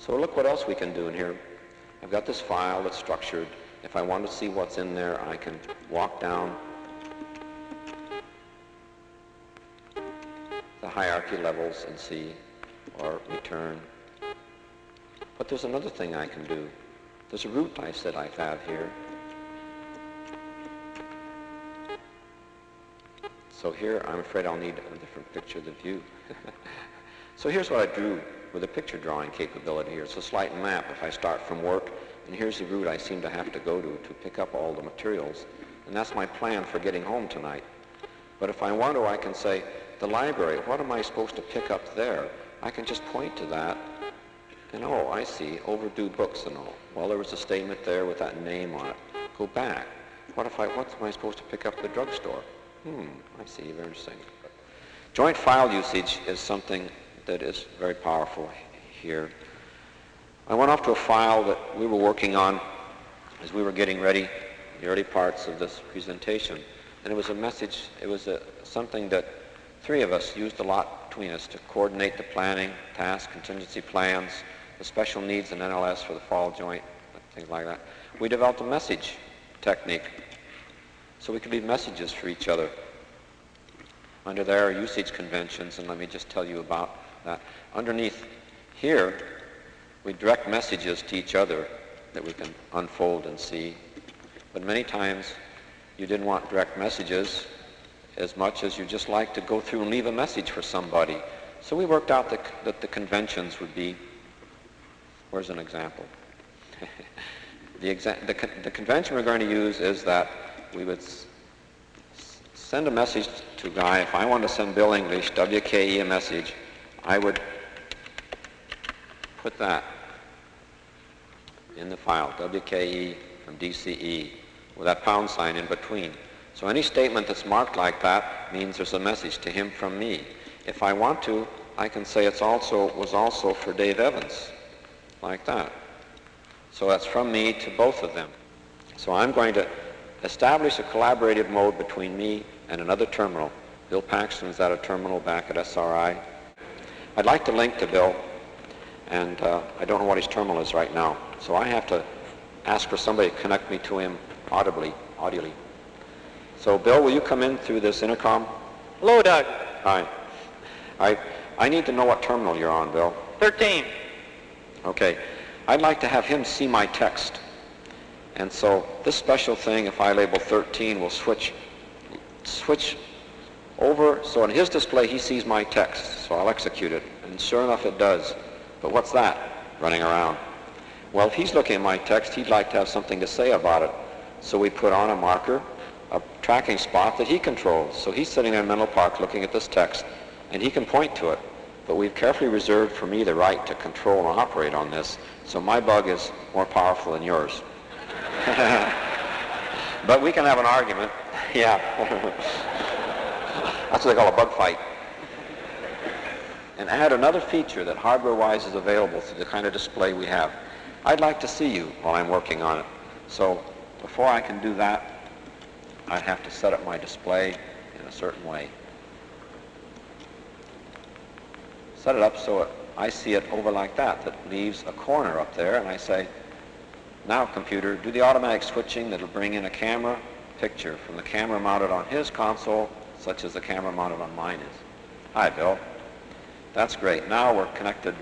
So look what else we can do in here. I've got this file that's structured. If I want to see what's in there, I can walk down the hierarchy levels and see, or return. But there's another thing I can do. There's a root I said I have here. So here, I'm afraid I'll need a different picture of the view. So here's what I drew with a picture drawing capability here. It's a slight map if I start from work, and here's the route I seem to have to go to pick up all the materials. And that's my plan for getting home tonight. But if I want to, I can say, the library, what am I supposed to pick up there? I can just point to that, and oh, I see, overdue books and all. Well, there was a statement there with that name on it. Go back. What am I supposed to pick up at the drugstore? I see, very interesting. Joint file usage is something that is very powerful here. I went off to a file that we were working on as we were getting ready, the early parts of this presentation. And it was a message, it was something that three of us used a lot between us to coordinate the planning, task, contingency plans, the special needs in NLS for the fall joint, things like that. We developed a message technique so we could leave messages for each other. Under there are usage conventions, and let me just tell you about that. Underneath here, we direct messages to each other that we can unfold and see. But many times, you didn't want direct messages as much as you just like to go through and leave a message for somebody. So we worked out that the conventions would be, where's an example? The convention we're going to use is that we would send a message to a guy. If I want to send Bill English, WKE, a message, I would put that in the file, WKE from DCE, with that pound sign in between. So any statement that's marked like that means there's a message to him from me. If I want to, I can say was also for Dave Evans, like that. So that's from me to both of them. So I'm going to establish a collaborative mode between me and another terminal. Bill Paxton's at a terminal back at SRI. I'd like to link to Bill, and I don't know what his terminal is right now. So I have to ask for somebody to connect me to him audibly. So Bill, will you come in through this intercom? Hello, Doug. Hi. I need to know what terminal you're on, Bill. 13. Okay. I'd like to have him see my text. And so this special thing, if I label 13, will switch over. So in his display, he sees my text. So I'll execute it. And sure enough, it does. But what's that running around? Well, if he's looking at my text, he'd like to have something to say about it. So we put on a marker, a tracking spot that he controls. So he's sitting there in Menlo Park looking at this text, and he can point to it. But we've carefully reserved for me the right to control and operate on this. So my bug is more powerful than yours. But we can have an argument. Yeah. That's what they call a bug fight. And add another feature that hardware-wise is available through the kind of display we have. I'd like to see you while I'm working on it. So before I can do that, I'd have to set up my display in a certain way. Set it up so I see it over like that. That leaves a corner up there, and I say, now computer, do the automatic switching that'll bring in a camera picture from the camera mounted on his console, such as the camera mounted on mine is. Hi, Bill. That's great. Now we're connected